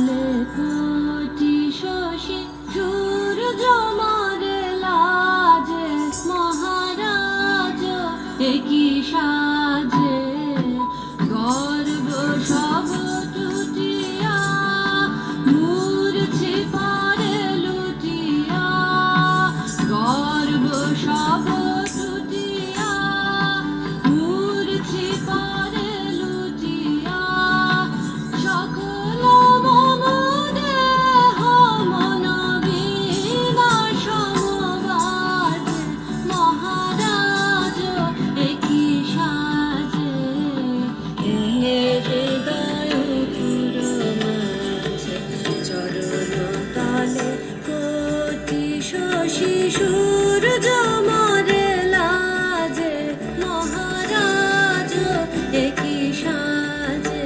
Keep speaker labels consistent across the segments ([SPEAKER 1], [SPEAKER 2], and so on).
[SPEAKER 1] তলে কোটি শশী সূর্য মারে লাজে মহারাজ একই সাজে গর্ব সব টুটিয়া মূর্ছি পারে লুটিয়া গর্ব সব টুটিয়া মূর্ছি পারে লুটিয়া সকল মম দেহ মন বিনা সমবাজে মহারাজ একই সাজে হৃদয় পুর মাঝে চরণ তলে কোটি শশী সূর্য মরে লাজে মহারাজ একই সাজে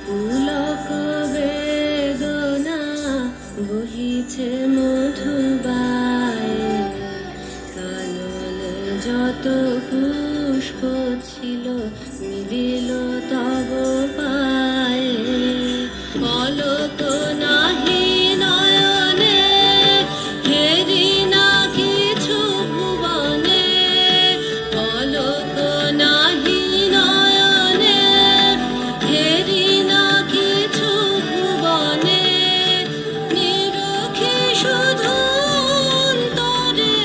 [SPEAKER 1] পুলক বেদনা বহিছে মধুবায়ে কাননে যত পুষ্প ছিল মিলিল তব পায়ে পলক নাহি নয়নে হেরি না কিছু ভুবনে পলক নাহি নয়নে হেরি না কিছু ভুবনে নিরখি শুধু অন্তরে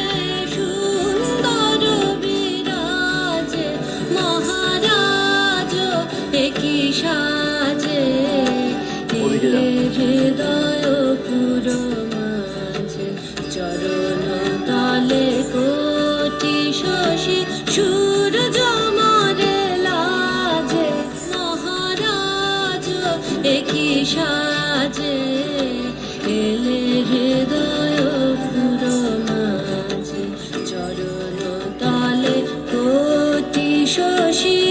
[SPEAKER 1] সুন্দর বিরাজে মহারাজ একই সাজে হৃদয় পুর মাঝে চরণ তলে কোটি শশী সূর্য মরে লাজে মহারাজ একই সাজে এলে হৃদয় পুর মাঝে চরণ তলে কোটি শশী